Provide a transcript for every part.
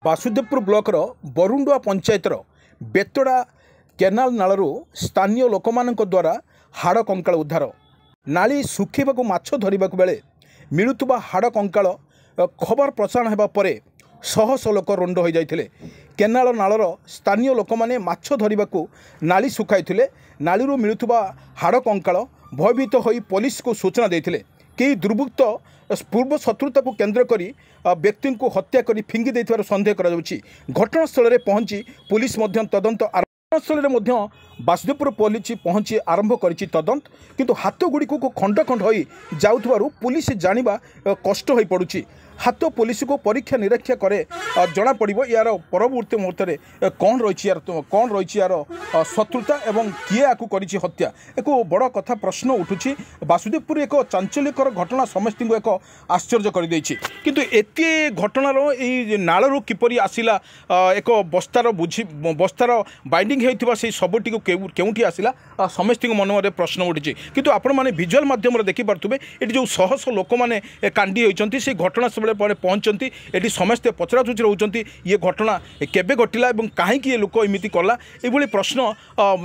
Basudevpur blocker बरुंडुआ पंचायतर बेतड़ा canal नालू स्थानीय लोक द्वारा हाड़ कंकाल उद्धार नाली सुखा माछ धरने बेले मिलुवा हाड़ कंकाल खबर प्रसारण होगा पर शह शह लोक रुंड हो जाते केनाल नालर स्थानीय लोक मैंने माछ धरने को नाली सुखाई नाली मिलुवा हाड़ कंकाल भयभीत हो पुलिस को सूचना देते कई दुर्वृत्त पूर्व शत्रुता को केन्द्र कर व्यक्ति को हत्या कर फिंगी देथिबार संदेह करा जाउछि। घटनास्थल में पहुंची पुलिस तदंत घटनास्थल में बासुदेवपुर पुलिस पहुंची आरंभ करिछि तदंत किंतु हाथ गुड़ी को खंड खंड हो जाउथबारु पुलिस जानिबा कष्ट हो पड़ुछि। हाथ पुलिस को परीक्षा निरीक्षा करे जना पड़िबो यार परवर्ती मुहूर्त में कौन रही यार शत्रुता एवं किए आकु करिछि हत्या एक बड़ कथा प्रश्न उठुछि। बासुदेवपुर एक चांचल्यकर घटना समस्त एक आश्चर्य कर देछि किंतु एते घटनार ए नालरू किपरि आसिला एक बस्तार बाइंडिंग होइथिबा से सबटी को केउठी आसिला समस्त मन में प्रश्न उठिछि किंतु आपण माने विजुअल माध्यम रे देखि पारथुबे एटी जो शह शह लोक माने कांडी होइचंती से घटना पर पहुंचती ये समस्ते पचराचुची रोचंती ये घटना केबे घटिला एवं कहीं ये लोक एमती कला ये प्रश्न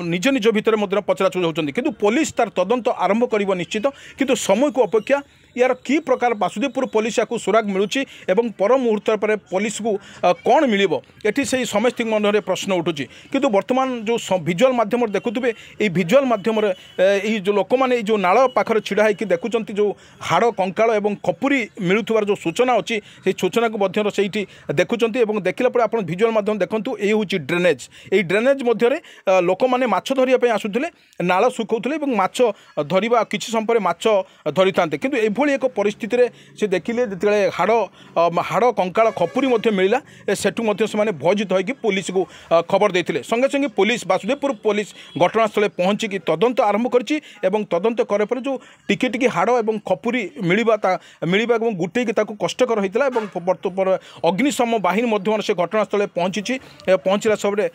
निज निज भितर पचराचुची होचंती किंतु पुलिस तार तदंत आरंभ करिबो निश्चित किंतु समय को अपेक्षा यार कि प्रकार बासुदेवपुर पुलिस या सुराग मिलूची एवं पर मुहूर्त पर पुलिस को कौन मिलिबो एठी से समस्त मन में प्रश्न उठुची किंतु वर्तमान जो विजुअल माध्यम देखुवे ये विजुअल माध्यम जो लोक मैंने जो नाल पाखर छिड़ा होकर देखुंत जो हाड़ कंकाल एवं खपुरी मिलुवार जो सूचना अच्छी से सूचना को से देखुंत देखला आप विजुअल माध्यम देखूँ ये हूँ ड्रेनेज ये ड्रेनेज मध्य लोक मैंने माछ धरिया आसुले नाल सुखाऊे माछ धरवा किसी समय माछ धरी था किंतु ये एक परिस्थिति से देखिले जिते हाड़ कंकाल खपुरी मिलला सेठू से भयजित होगी पुलिस को खबर देते संगे संगे पुलिस बासुदेवपुर पुलिस घटनास्थल पहुंचिकी तदंत आरंभ करिछि एवं तदंत करे पर जो टिके टिके हाड़ एवं खपुरी मिलवा गुटेकी कष्टकर होता है अग्निशम बाहिनी से घटनास्थल पहुंची पहुँचला सब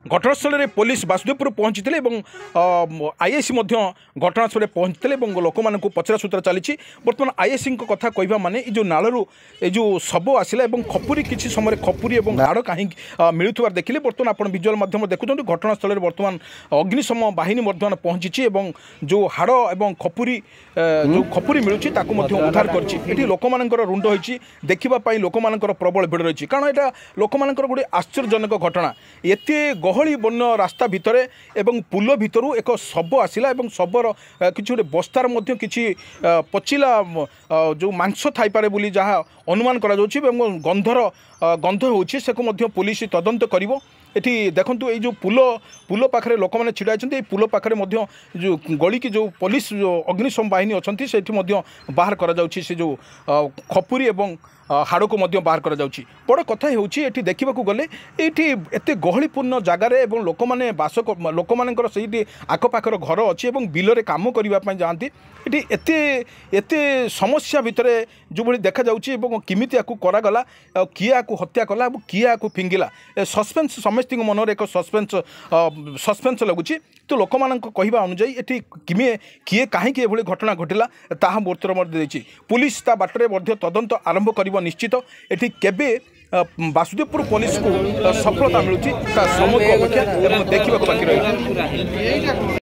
घटनास्थल में पुलिस बासुदेवपुर पहुंची आईएससी घटनास्थल पहुंची लोक मानक पचरासूचरा चली बर्तमान आईएससी कथा कहवा माने जो नालू जो शब आसला खपुरी किसी समय खपुरी और हाड़ कहीं मिलुवार देखिले बर्तमान आप विजुअल माध्यम देखुं घटनास्थल में बर्तमान अग्निशम बाहिनी पहुंची जो हाड़ और खपुरी जो खपुरी मिलूँ उद्धार कर लोक मानकर रुंड होती देखापी लोक मानकर प्रबल भिड़ रही कारण यहाँ लोक मानकर गोटे आश्चर्यजनक घटना एते गहली बन्न रास्ता भितर एवं पुल भितर एक शब आसला शबर किसी गोटे बस्तार किसी पचिला जो मांस थाईपे बोली जहाँ अनुमान करा गंधर गंध होची से पुलिस तदंत करिवो। एठी देखंतु ये जो पुल पाखे लोक मैंने छिड़ा ये पुल पाखे जो गली की जो पुलिस जो अग्निशम बाहिनी अच्छी से बाहर करा से जो खपुरी एवं हाड़ को बाहर करा बड़ कथा होची देखा गले ये एत गहलीपूर्ण जगार लोक मैंने बास लोक मानकर से आखपाखर घर अच्छी बिलरे काम करने जाती ये एत समस्या भितर जो भाई देखा किमिति या करागला किए या हत्या कला किए या फिंगिला सस्पेन्स समस्त मन में एक सस्पेन्स लगुच तो लोक मान कहवा अनुजाई ये किए कहीं घटना घटिला ताहा बोर्तर पुलिस ता बाटर तदंत आरंभ कर निश्चित एठी केबे बासुदेवपुर पुलिस को सफलता मिलूची समय को अपेक्षा देखा बाकी रही।